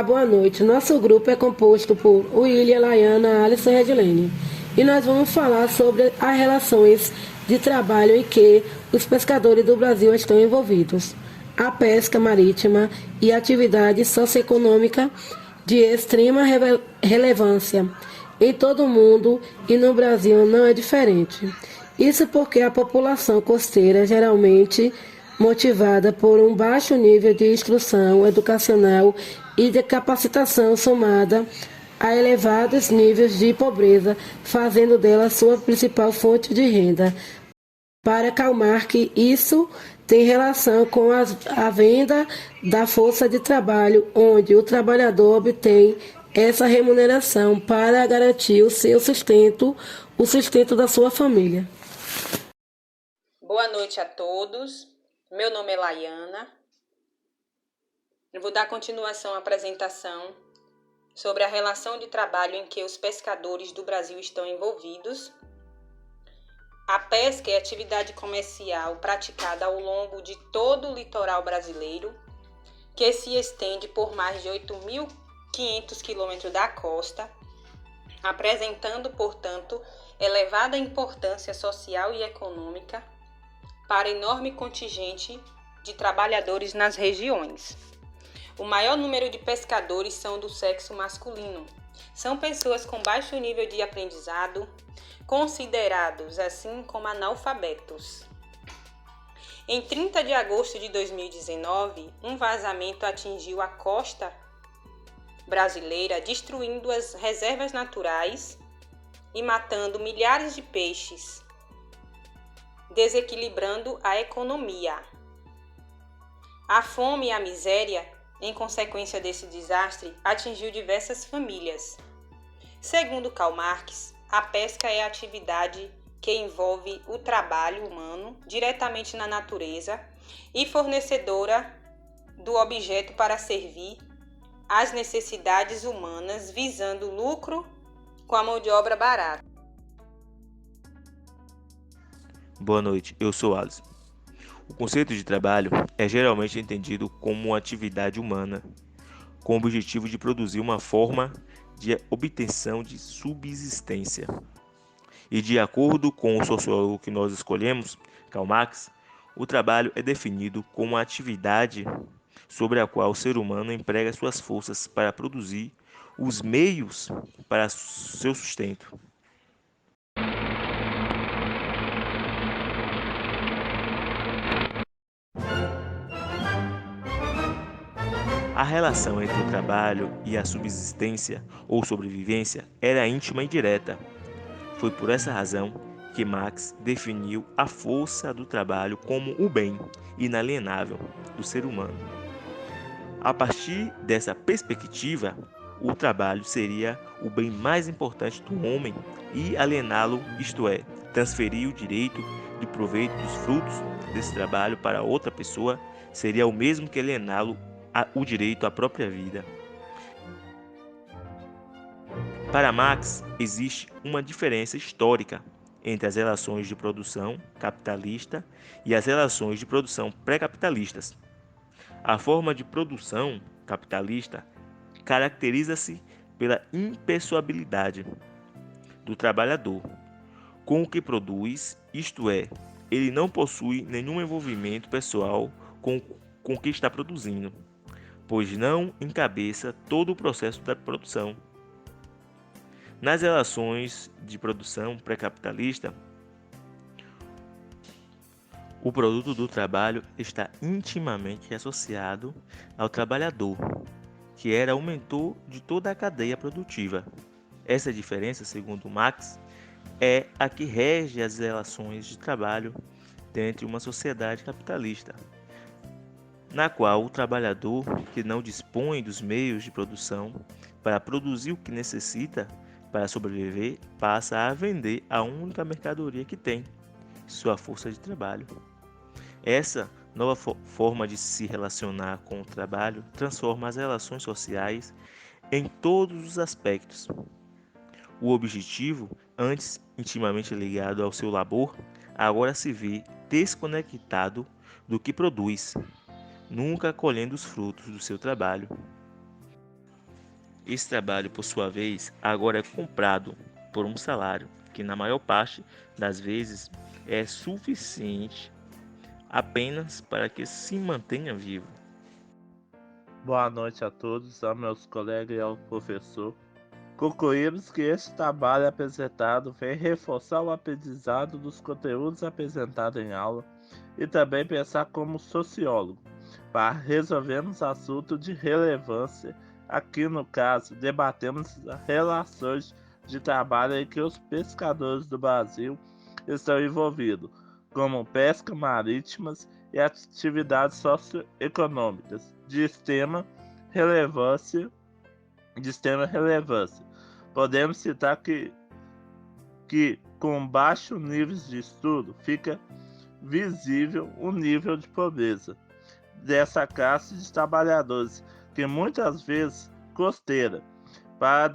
Boa noite. Nosso grupo é composto por William, Laiana, Alisson e Redilene. E nós vamos falar sobre as relações de trabalho em que os pescadores do Brasil estão envolvidos. A pesca marítima e atividade socioeconômica de extrema relevância em todo o mundo e no Brasil não é diferente. Isso porque a população costeira geralmente motivada por um baixo nível de instrução educacional e de capacitação somada a elevados níveis de pobreza, fazendo dela sua principal fonte de renda. Para Karl que isso tem relação com a venda da força de trabalho, onde o trabalhador obtém essa remuneração para garantir o seu sustento, o sustento da sua família. Boa noite a todos. Meu nome é Laiana. Eu vou dar continuação à apresentação sobre a relação de trabalho em que os pescadores do Brasil estão envolvidos. A pesca é atividade comercial praticada ao longo de todo o litoral brasileiro, que se estende por mais de 8.500 quilômetros da costa, apresentando, portanto, elevada importância social e econômica para enorme contingente de trabalhadores nas regiões. O maior número de pescadores são do sexo masculino. São pessoas com baixo nível de aprendizado, considerados assim como analfabetos. Em 30 de agosto de 2019, um vazamento atingiu a costa brasileira, destruindo as reservas naturais e matando milhares de peixes, desequilibrando a economia. A fome e a miséria, em consequência desse desastre, atingiu diversas famílias. Segundo Karl Marx, a pesca é a atividade que envolve o trabalho humano diretamente na natureza e fornecedora do objeto para servir às necessidades humanas, visando lucro com a mão de obra barata. Boa noite, eu sou Alisson. O conceito de trabalho é geralmente entendido como uma atividade humana, com o objetivo de produzir uma forma de obtenção de subsistência. E de acordo com o sociólogo que nós escolhemos, Karl Marx, o trabalho é definido como uma atividade sobre a qual o ser humano emprega suas forças para produzir os meios para seu sustento. A relação entre o trabalho e a subsistência ou sobrevivência era íntima e direta. Foi por essa razão que Marx definiu a força do trabalho como o bem inalienável do ser humano. A partir dessa perspectiva, o trabalho seria o bem mais importante do homem e aliená-lo, isto é, transferir o direito de proveito dos frutos desse trabalho para outra pessoa, seria o mesmo que aliená-lo o direito à própria vida. Para Marx, existe uma diferença histórica entre as relações de produção capitalista e as relações de produção pré-capitalistas. A forma de produção capitalista caracteriza-se pela impessoabilidade do trabalhador com o que produz, isto é, ele não possui nenhum envolvimento pessoal com o que está produzindo, pois não encabeça todo o processo da produção. Nas relações de produção pré-capitalista, o produto do trabalho está intimamente associado ao trabalhador, que era o mentor de toda a cadeia produtiva. Essa diferença, segundo Marx, é a que rege as relações de trabalho dentro de uma sociedade capitalista, na qual o trabalhador que não dispõe dos meios de produção para produzir o que necessita para sobreviver passa a vender a única mercadoria que tem, sua força de trabalho. Essa nova forma de se relacionar com o trabalho transforma as relações sociais em todos os aspectos. O objetivo, antes intimamente ligado ao seu labor, agora se vê desconectado do que produz, nunca colhendo os frutos do seu trabalho. Esse trabalho, por sua vez, agora é comprado por um salário que, na maior parte das vezes, é suficiente apenas para que se mantenha vivo. Boa noite a todos, a meus colegas e ao professor. Concluímos que este trabalho apresentado vem reforçar o aprendizado dos conteúdos apresentados em aula e também pensar como sociólogo, para resolvermos assuntos de relevância. Aqui no caso, debatemos as relações de trabalho em que os pescadores do Brasil estão envolvidos, como pesca marítimas e atividades socioeconômicas de extrema relevância. Podemos citar que com baixo nível de estudo fica visível o nível de pobreza dessa classe de trabalhadores, que muitas vezes costeira. Para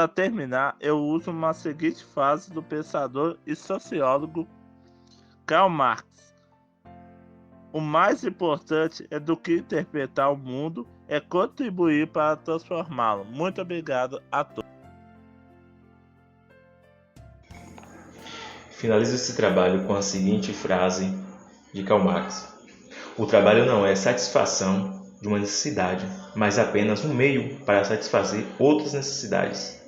terminar, eu uso uma seguinte frase do pensador e sociólogo Karl Marx: o mais importante do que interpretar o mundo é contribuir para transformá-lo. Muito obrigado a todos. Finalizo esse trabalho com a seguinte frase de Karl Marx: o trabalho não é satisfação de uma necessidade, mas apenas um meio para satisfazer outras necessidades.